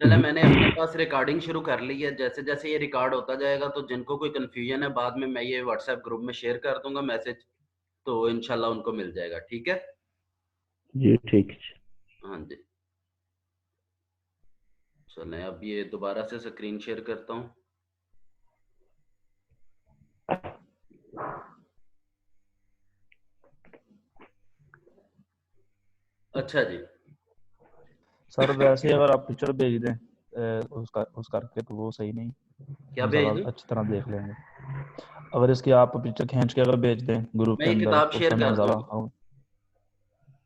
چلے میں نے اپنے پاس ریکارڈنگ شروع کر لی ہے. جیسے جیسے یہ ریکارڈ ہوتا جائے گا تو جن کو کوئی کنفیوژن ہے بعد میں یہ واٹس ایپ گروپ میں شیئر کر دوں گا میسج, تو انشاءاللہ ان کو مل جائے گا. ٹھیک ہے جی ٹھیک ہے. ہاں جی. چلیں اب یہ دوبارہ سے سکرین شیئر کرتا ہوں. اچھا جی سر ویسے اگر آپ پکچر بھیج دیں اس کر کے تو وہ صحیح نہیں, کیا ہم بھیج زیادہ دوں؟ اچھی طرح دیکھ لیں گے. اگر اس کی آپ پکچر کھینچ کے اگر بھیج دیں گروپ میں کے یہ اندر کتاب تو شیئر سمجھ کرتا زیادہ ہوں.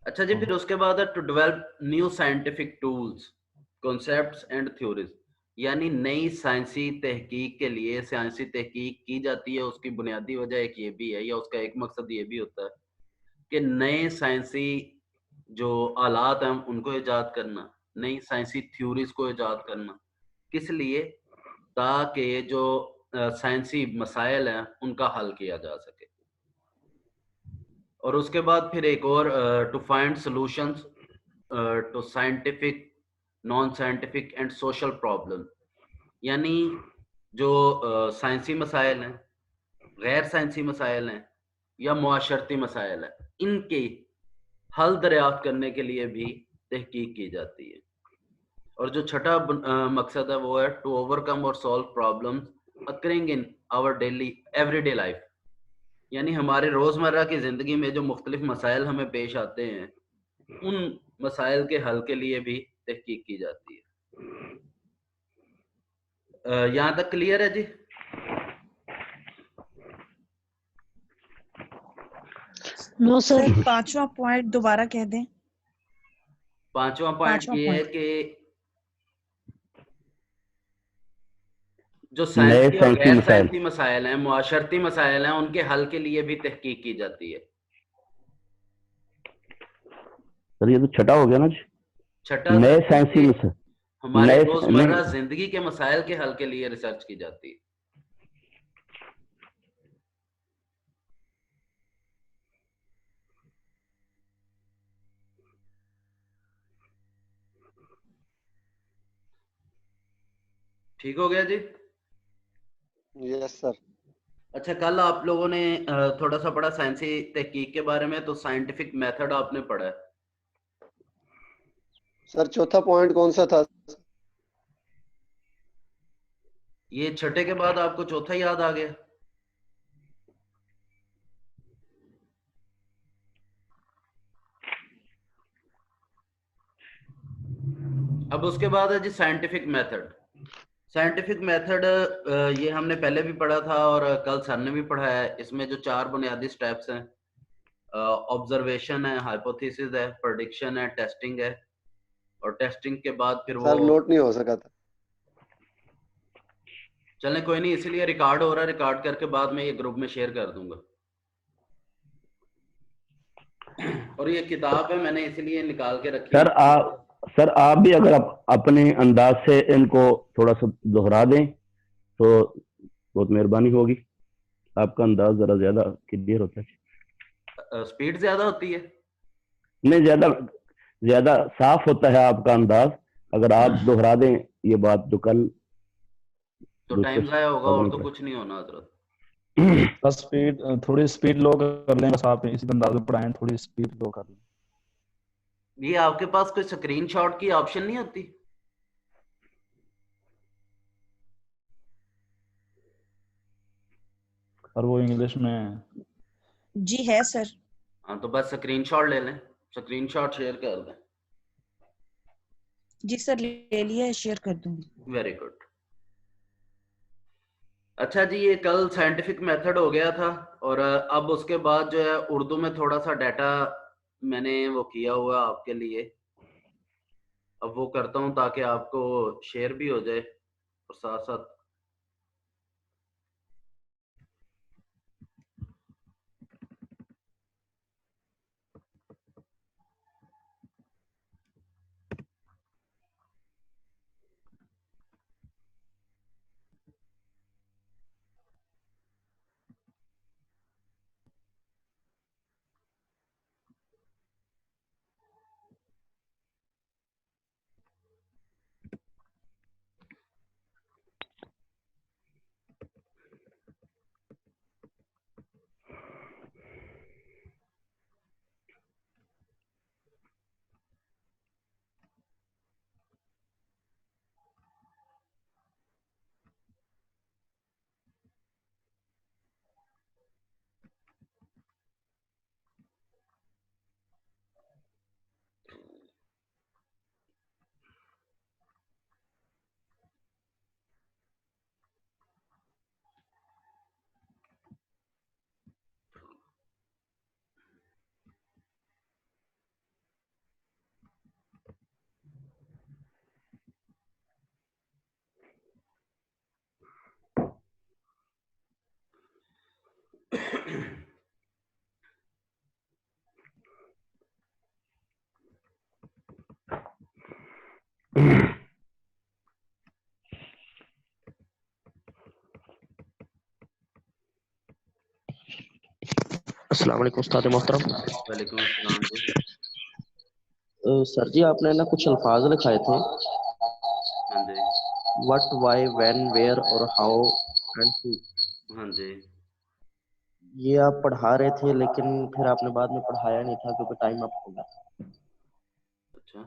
اچھا جی, پھر اس کے بعد ہے to develop new scientific tools, concepts and theories. یعنی نئی سائنسی تحقیق کے لیے سائنسی تحقیق کی جاتی ہے. اس کی بنیادی وجہ ایک یہ بھی ہے, یا اس کا ایک مقصد یہ بھی ہوتا ہے کہ نئے سائنسی جو آلات ہیں ان کو ایجاد کرنا, نئی سائنسی تھیوریز کو ایجاد کرنا. کس لیے؟ تاکہ جو سائنسی مسائل ہیں ان کا حل کیا جا سکے. اور اس کے بعد پھر ایک اور to find solutions to scientific, non scientific and social problem. یعنی جو سائنسی مسائل ہیں, غیر سائنسی مسائل ہیں یا معاشرتی مسائل ہیں, ان کے حل دریافت کرنے کے لیے بھی تحقیق کی جاتی ہے. اور جو چھٹا مقصد ہے وہ ہے ٹو اوور کم اور solve problems occurring in our daily every day life. یعنی ہمارے روزمرہ کی زندگی میں جو مختلف مسائل ہمیں پیش آتے ہیں ان مسائل کے حل کے لیے بھی تحقیق کی جاتی ہے. یہاں تک کلیئر ہے جی؟ نو سر, 5واں پوائنٹ دوبارہ کہہ دیں. 5واں پوائنٹ یہ ہے کہ جو نئے سائنسی اور سائنسی غیر مسائل. سائنسی مسائل ہیں, معاشرتی مسائل ہیں, ان کے حل کے لیے بھی تحقیق کی جاتی ہے. سر یہ تو چھٹا ہو گیا نا جی. چھٹا نئے سر سائنسی کہ مسائل, ہمارے نئے روزمرہ زندگی کے مسائل کے حل کے لیے ریسرچ کی جاتی ہے. ٹھیک ہو گیا جی؟ یس سر. اچھا, کل آپ لوگوں نے تھوڑا سا پڑھا سائنسی تحقیق کے بارے میں, تو سائنٹیفک میتھڈ آپ نے پڑھا ہے. سر چوتھا پوائنٹ کون سا تھا؟ یہ چھٹے کے بعد آپ کو چوتھا یاد آ گیا؟ اب اس کے بعد ہے جی سائنٹیفک میتھڈ. سائنٹیفک میتھڈ یہ ہم نے پہلے بھی پڑھا تھا اور کل سر نے بھی پڑھا ہے. اس میں جو 4 بنیادی سٹیپس ہیں, آبزرویشن ہے, ہائپوتھیسس ہے, پریڈکشن ہے, ٹیسٹنگ ہے, اور ٹیسٹنگ کے بعد پھر وہ سر نوٹ نہیں ہو سکا تھا. چلیں کوئی نہیں, اسی لیے ریکارڈ ہو رہا ہے, ریکارڈ کر کے بعد میں یہ گروپ میں شیئر کر دوں گا. اور یہ کتاب ہے میں نے اسی لیے نکال کے رکھی. سر آپ بھی اگر اپنے انداز سے ان کو تھوڑا سا دہرا دیں تو بہت مہربانی ہوگی. آپ کا انداز ذرا زیادہ کلیئر ہوتا ہے. سپیڈ زیادہ ہوتی ہے؟ نہیں, زیادہ صاف ہوتا ہے آپ کا انداز. اگر آپ دہرا دیں یہ بات تو کل تو ٹائم ضائع ہوگا, اور تو کچھ نہیں ہونا حضرت. بس تھوڑی سپیڈ لو کر لیں, بس آپ اسی انداز میں پڑھائیں, تھوڑی سپیڈ لو کر لیں. یہ آپ کے پاس کوئی سکرین شاٹ کی آپشن نہیں ہوتی؟ اور وہ انگلش میں جی ہے سر. ہاں تو بس سکرین شاٹ لے لیں, سکرین شاٹ شیئر کر دیں. جی سر لے لیا ہے, شیئر کر دوں گی. Very good. اچھا جی, یہ کل سائنٹیفک میتھڈ ہو گیا تھا, اور اب اس کے بعد جو ہے اردو میں تھوڑا سا ڈیٹا میں نے وہ کیا ہوا آپ کے لیے. اب وہ کرتا ہوں تاکہ آپ کو شیئر بھی ہو جائے اور ساتھ ساتھ السلام علیکم استاد محترم. وعلیکم السلام جی. سر جی آپ نے نا کچھ الفاظ لکھائے تھے ہاں جی وٹ وائی وین ویئر اور ہاؤ اینڈ ہو. ہاں جی. یہ آپ پڑھا رہے تھے لیکن پھر آپ نے بعد میں پڑھایا نہیں تھا کیونکہ ٹائم اپ ہو گیا. اچھا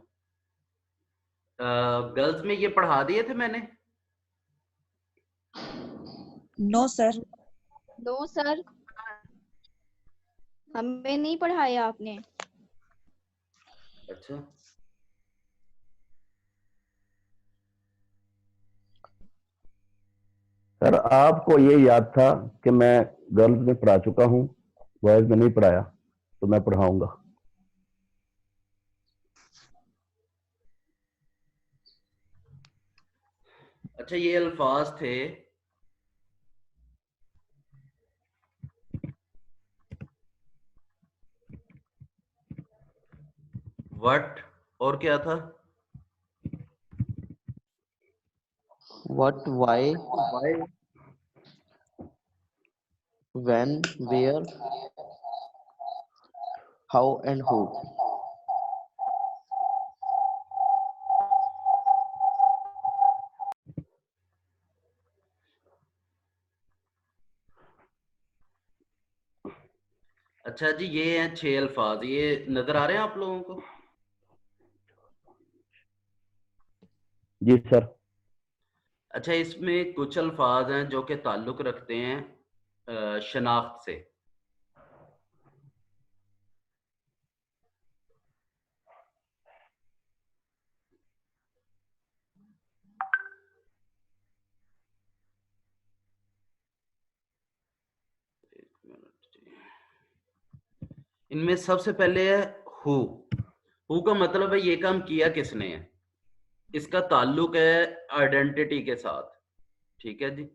گرلز میں یہ پڑھا دیے تھے میں نے. نو سر. نو سر ہمیں نہیں پڑھایا آپ نے. اچھا سر آپ کو یہ یاد تھا کہ میں گرلز میں پڑھا چکا ہوں, بوائز میں نہیں پڑھایا, تو میں پڑھاؤں گا. اچھا یہ الفاظ تھے وٹ اور کیا تھا؟ What why when where how and who. اچھا جی یہ ہیں 6 الفاظ, یہ نظر آ رہے ہیں آپ لوگوں کو؟ جی سر. اچھا اس میں کچھ الفاظ ہیں جو کہ تعلق رکھتے ہیں شناخت سے. ان میں سب سے پہلے ہے ہو کا مطلب ہے یہ کام کیا کس نے ہے, اس کا تعلق ہے آئیڈینٹی کے ساتھ. ٹھیک ہے جی.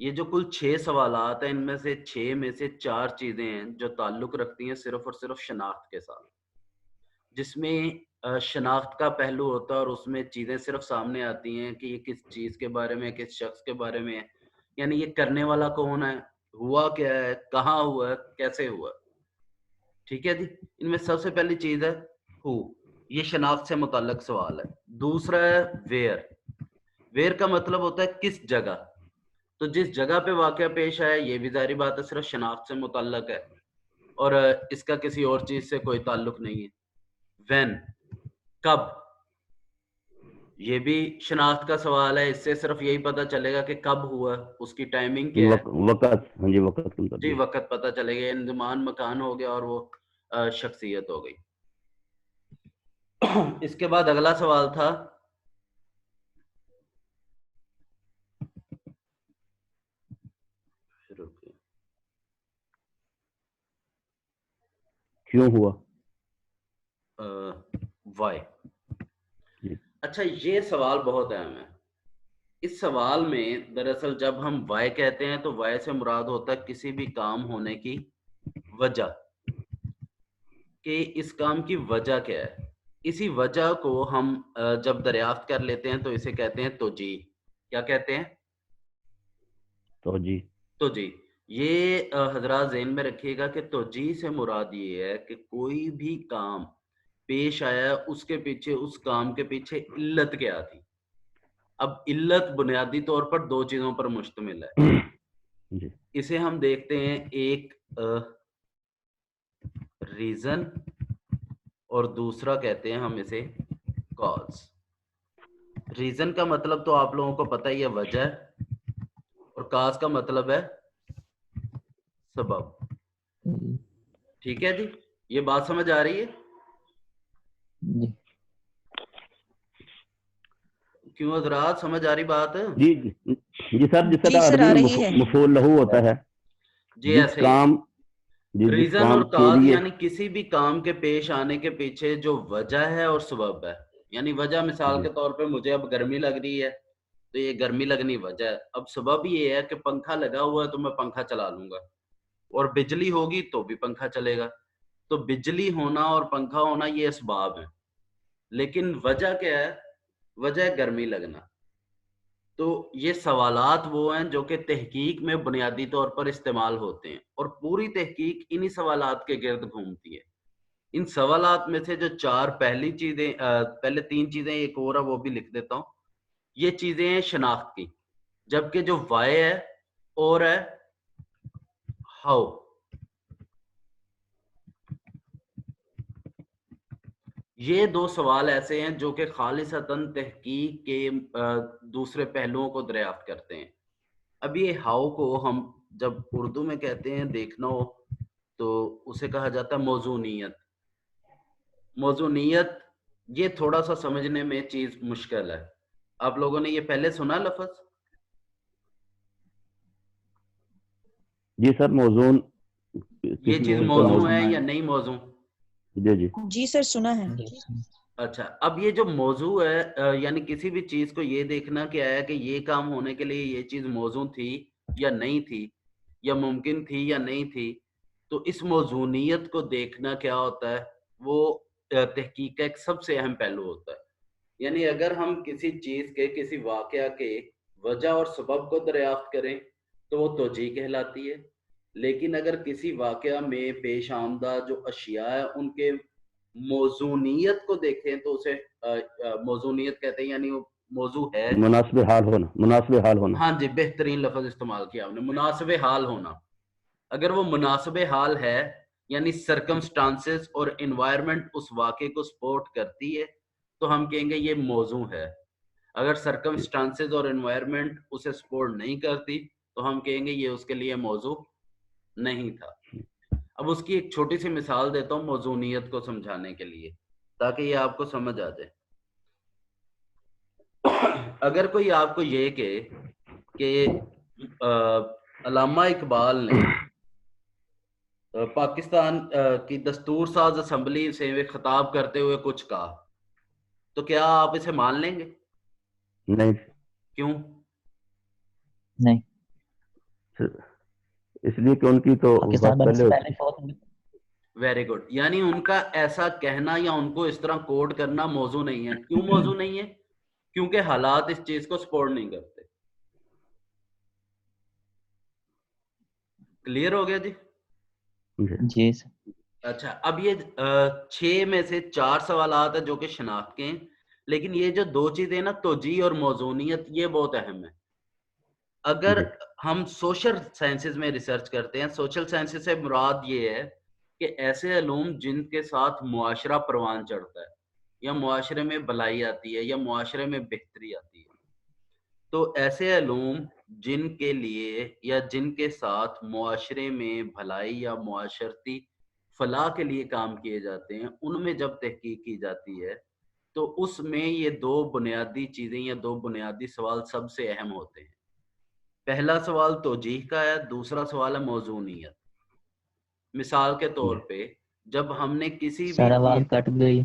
یہ جو کل 6 سوالات ہیں ان میں سے 6 میں سے 4 چیزیں ہیں جو تعلق رکھتی ہیں صرف اور صرف شناخت کے ساتھ, جس میں شناخت کا پہلو ہوتا ہے اور اس میں چیزیں صرف سامنے آتی ہیں کہ یہ کس چیز کے بارے میں, کس شخص کے بارے میں ہے, یعنی یہ کرنے والا کون ہے, ہوا کیا ہے, کہاں ہوا ہے, کیسے ہوا. ٹھیک ہے جی. ان میں سب سے پہلی چیز ہے ہو, یہ شناخت سے متعلق سوال ہے. دوسرا ہے ویئر. ویئر کا مطلب ہوتا ہے کس جگہ, تو جس جگہ پہ واقعہ پیش آیا یہ بھی ظاہری بات ہے صرف شناخت سے متعلق ہے اور اس کا کسی اور چیز سے کوئی تعلق نہیں ہے. وین کب, یہ بھی شناخت کا سوال ہے, اس سے صرف یہی پتہ چلے گا کہ کب ہوا, اس کی ٹائمنگ کیا ہے. وقت, ہاں جی وقت کم کر جی دیا. وقت پتہ چلے گا, زمان مکان ہو گیا اور وہ شخصیت ہو گئی. اس کے بعد اگلا سوال تھا کیوں ہوا. وائی. جی. اچھا یہ سوال بہت اہم ہے. اس سوال میں دراصل جب ہم وائی کہتے ہیں تو وائی سے مراد ہوتا ہے کسی بھی کام ہونے کی وجہ, کہ اس کام کی وجہ کیا ہے. اسی وجہ کو ہم جب دریافت کر لیتے ہیں تو اسے کہتے ہیں توجیہ. کیا کہتے ہیں؟ توجیہ. توجیہ. یہ حضرات ذہن میں رکھیے گا کہ توجیہ سے مراد یہ ہے کہ کوئی بھی کام پیش آیا اس کے پیچھے, اس کام کے پیچھے علت کیا تھی. اب علت بنیادی طور پر 2 چیزوں پر مشتمل ہے. جی. اسے ہم دیکھتے ہیں ایک ریزن اور دوسرا کہتے ہیں ہم اسے کاز. ریزن کا مطلب تو آپ لوگوں کو پتہ ہی ہے وجہ, اور کاز کا مطلب ہے سبب. ٹھیک ہے جی, یہ بات سمجھ آ رہی ہے؟ جی کیوں حضرات سمجھ آ رہی بات؟ جی جی جی سر, جس جی طرح سر عربی آ میں رہی ہے. مفعول لہو ہوتا ہے, جی جس ایسے ہی کام جس ریزن اور کام کے کاز لیے, یعنی کسی بھی کام کے پیش آنے کے پیچھے جو وجہ ہے اور سبب ہے. یعنی وجہ مثال جی کے طور پہ مجھے اب گرمی لگ رہی ہے تو یہ گرمی لگنی وجہ ہے. اب سبب یہ ہے کہ پنکھا لگا ہوا ہے تو میں پنکھا چلا لوں گا, اور بجلی ہوگی تو بھی پنکھا چلے گا. تو بجلی ہونا اور پنکھا ہونا یہ اسباب ہیں, لیکن وجہ کیا ہے؟ وجہ ہے گرمی لگنا. تو یہ سوالات وہ ہیں جو کہ تحقیق میں بنیادی طور پر استعمال ہوتے ہیں اور پوری تحقیق انہی سوالات کے گرد گھومتی ہے. ان سوالات میں سے جو چار پہلی چیزیں پہلے تین چیزیں ایک اور ہے وہ بھی لکھ دیتا ہوں. یہ چیزیں ہیں شناخت کی, جبکہ جو وائی ہے اور ہے ہاؤ. یہ دو سوال ایسے ہیں جو کہ خالصتاً تحقیق کے دوسرے پہلوؤں کو دریافت کرتے ہیں. اب یہ ہاؤ کو ہم جب اردو میں کہتے ہیں دیکھنا ہو تو اسے کہا جاتا ہے موضوعیت. موضوعیت یہ تھوڑا سا سمجھنے میں چیز مشکل ہے. آپ لوگوں نے یہ پہلے سنا لفظ؟ جی سر موضوع یہ چیز موضوع ہے یا نہیں موضوع؟ جی جی جی سر سنا ہے. اچھا, اب یہ جو موضوع ہے یعنی کسی بھی چیز کو یہ دیکھنا کیا ہے کہ یہ کام ہونے کے لیے یہ چیز موضوع تھی یا نہیں تھی, یا ممکن تھی یا نہیں تھی. تو اس موضوعیت کو دیکھنا کیا ہوتا ہے, وہ تحقیق کا ایک سب سے اہم پہلو ہوتا ہے. یعنی اگر ہم کسی چیز کے کسی واقعہ کے وجہ اور سبب کو دریافت کریں تو وہ توجیہ کہلاتی ہے. لیکن اگر کسی واقعہ میں پیش آمدہ جو اشیاء ہیں ان کے موضوعیت کو دیکھیں تو اسے موضوعیت کہتے ہیں, یعنی وہ موضوع ہے. مناسب حال ہونا, مناسب حال ہونا. ہاں جی, بہترین لفظ استعمال کیا آپ نے, مناسب حال ہونا. اگر وہ مناسب حال ہے یعنی سرکمسٹانسز اور انوائرمنٹ اس واقعے کو سپورٹ کرتی ہے تو ہم کہیں گے یہ موضوع ہے. اگر سرکمسٹانسز اور انوائرمنٹ اسے سپورٹ نہیں کرتی تو ہم کہیں گے یہ اس کے لیے موضوع نہیں تھا. اب اس کی ایک چھوٹی سی مثال دیتا ہوں موضوعیت کو سمجھانے کے لیے تاکہ یہ آپ کو سمجھ آ جائے. اگر کوئی آپ کو یہ کہے کہ علامہ اقبال نے پاکستان کی دستور ساز اسمبلی سے خطاب کرتے ہوئے کچھ کہا تو کیا آپ اسے مان لیں گے؟ نہیں. کیوں؟ نہیں, اس لیے کہ ان کی تو ویری گڈ. یعنی ان کا ایسا کہنا یا ان کو اس طرح کوڈ کرنا موضوع نہیں ہے. کیوں موضوع نہیں ہے؟ کیونکہ حالات اس چیز کو سپورٹ نہیں کرتے. کلیئر ہو گیا جی؟ جی. اچھا, اب یہ 6 میں سے 4 سوالات ہیں جو کہ شناخت کے ہیں, لیکن یہ جو 2 چیزیں نا توجیہ اور موضوعیت یہ بہت اہم ہے. اگر ہم سوشل سائنسز میں ریسرچ کرتے ہیں, سوشل سائنسز سے مراد یہ ہے کہ ایسے علوم جن کے ساتھ معاشرہ پروان چڑھتا ہے یا معاشرے میں بھلائی آتی ہے یا معاشرے میں بہتری آتی ہے, تو ایسے علوم جن کے لیے یا جن کے ساتھ معاشرے میں بھلائی یا معاشرتی فلاح کے لیے کام کیے جاتے ہیں, ان میں جب تحقیق کی جاتی ہے تو اس میں یہ 2 بنیادی چیزیں یا 2 بنیادی سوال سب سے اہم ہوتے ہیں. پہلا سوال توجیہ کا ہے, دوسرا سوال ہے موضوعیت. مثال کے طور پہ جب ہم نے کسی بھی کٹ گئی.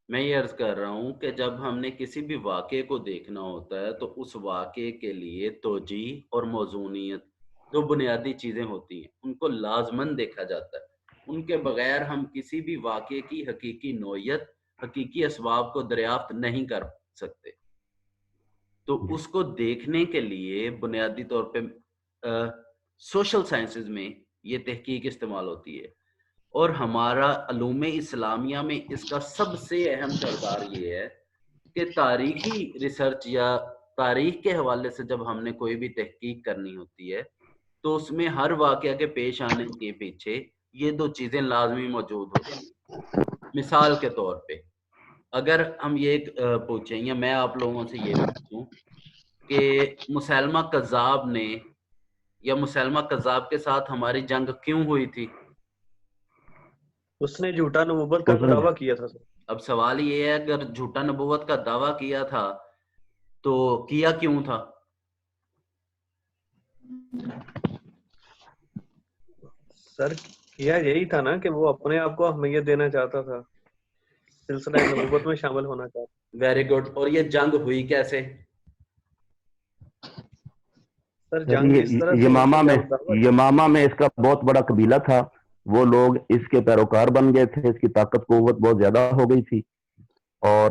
میں یہ عرض کر رہا ہوں کہ جب ہم نے کسی بھی واقعے کو دیکھنا ہوتا ہے تو اس واقعے کے لیے توجیہ اور موضوعیت 2 بنیادی چیزیں ہوتی ہیں, ان کو لازماً دیکھا جاتا ہے. ان کے بغیر ہم کسی بھی واقعے کی حقیقی نوعیت, حقیقی اسباب کو دریافت نہیں کر سکتے. تو اس کو دیکھنے کے لیے بنیادی طور پہ سوشل سائنسز میں یہ تحقیق استعمال ہوتی ہے. اور ہمارا علوم اسلامیہ میں اس کا سب سے اہم کردار یہ ہے کہ تاریخی ریسرچ یا تاریخ کے حوالے سے جب ہم نے کوئی بھی تحقیق کرنی ہوتی ہے تو اس میں ہر واقعہ کے پیش آنے کے پیچھے یہ 2 چیزیں لازمی موجود ہوتی ہیں. مثال کے طور پہ اگر ہم یہ پوچھیں یا میں آپ لوگوں سے یہ پوچھوں کہ مسیلمہ کذاب نے یا مسیلمہ کذاب کے ساتھ ہماری جنگ کیوں ہوئی تھی؟ اس نے جھوٹا نبوت کا دعویٰ کیا تھا. اب سوال یہ ہے اگر جھوٹا نبوت کا دعویٰ کیا تھا تو کیا کیوں تھا؟ سر کیا یہی تھا نا کہ وہ اپنے آپ کو اہمیت دینا چاہتا تھا, سلسلہ نبوت میں شامل ہونا چاہتا. Very good. اور یہ جنگ ہوئی کیسے؟ سر جنگ اس طرح یمامہ میں اس کا بہت بڑا قبیلہ تھا, وہ لوگ اس کے پیروکار بن گئے تھے, اس کی طاقت قوت بہت زیادہ ہو گئی تھی, اور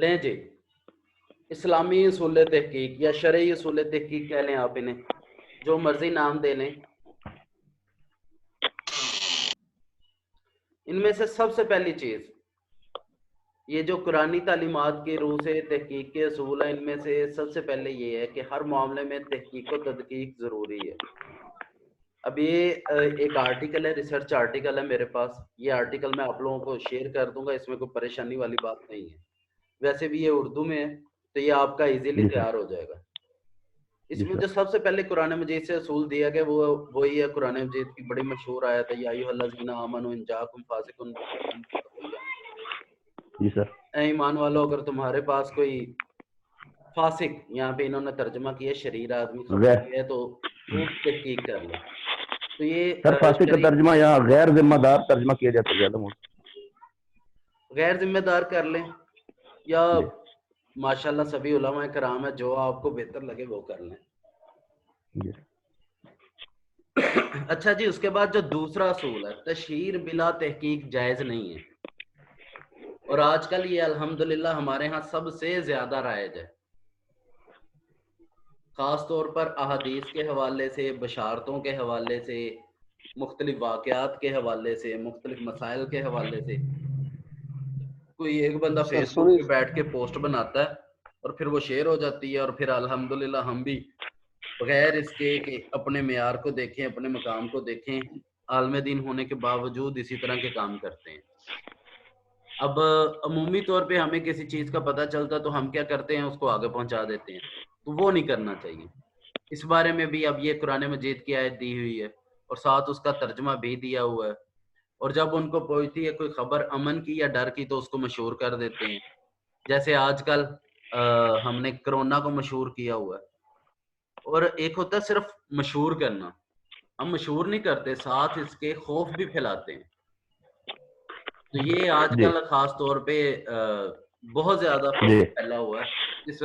لیں جی اسلامی اصول تحقیق یا شرعی اصول تحقیق کہہ لیں آپ انہیں، جو مرضی نام دے لیں، ان میں سے سب سے پہلی چیز یہ جو قرآنی تعلیمات کی روح سے تحقیق کے اصول ہیں، ان میں سے سب سے پہلے یہ ہے کہ ہر معاملے میں تحقیق و تدقیق ضروری ہے. اب یہ ایک آرٹیکل ہے، ریسرچ آرٹیکل ہے میرے پاس، یہ آرٹیکل میں آپ لوگوں کو شیئر کر دوں گا، اس میں کوئی پریشانی والی بات نہیں ہے. ویسے بھی یہ اردو میں ہے تو یہ آپ کا ایزیلی تیار ہو جائے گا. اس میں جو سب سے پہلے قرآن مجید سے اصول دیا گیا وہ وہی ہے قرآن مجید کی بڑی مشہور آیت ہے، یا ایھا الذین آمنوا ان جاءکم فاسق بنبأ فتبینوا. جی سر. اے ایمان والو، اگر تمہارے پاس کوئی فاسق، یہاں پہ انہوں نے ترجمہ کیا شریر آدمی خبر کیا ہے تو خوب تحقیق کر لیں. تو یہ سر فاسق کا ترجمہ یہاں غیر ذمہ دار ترجمہ کیا جاتا ہے زیادہ غیر ذمہ دار کر لیں، یا ماشاءاللہ سبھی علماء کرام ہے، جو آپ کو بہتر لگے وہ کر لیں. اچھا جی، اس کے بعد جو دوسرا اصول ہے، تشہیر بلا تحقیق جائز نہیں ہے، اور آج کل یہ الحمدللہ ہمارے ہاں سب سے زیادہ رائج ہے، خاص طور پر احادیث کے حوالے سے، بشارتوں کے حوالے سے، مختلف واقعات کے حوالے سے، مختلف مسائل کے حوالے سے. کوئی ایک بندہ فیس بک پہ بیٹھ کے پوسٹ بناتا ہے اور پھر وہ شیئر ہو جاتی ہے، اور پھر الحمدللہ ہم بھی بغیر اس کے کہ اپنے معیار کو دیکھیں، اپنے مقام کو دیکھیں، عالم دین ہونے کے باوجود اسی طرح کے کام کرتے ہیں. اب عمومی طور پہ ہمیں کسی چیز کا پتہ چلتا تو ہم کیا کرتے ہیں، اس کو آگے پہنچا دیتے ہیں، تو وہ نہیں کرنا چاہیے. اس بارے میں بھی اب یہ قرآن مجید کی آیت دی ہوئی ہے اور ساتھ اس کا ترجمہ بھی دیا ہوا ہے، اور جب ان کو پہنچتی ہے کوئی خبر امن کی یا ڈر کی تو اس کو مشہور کر دیتے ہیں. جیسے آج کل ہم نے کرونا کو مشہور کیا ہوا ہے، اور ایک ہوتا ہے صرف مشہور کرنا، ہم مشہور نہیں کرتے، ساتھ اس کے خوف بھی پھیلاتے ہیں. تو یہ آج کل خاص طور پہ بہت زیادہ خوف پھیلا ہوا ہے. اس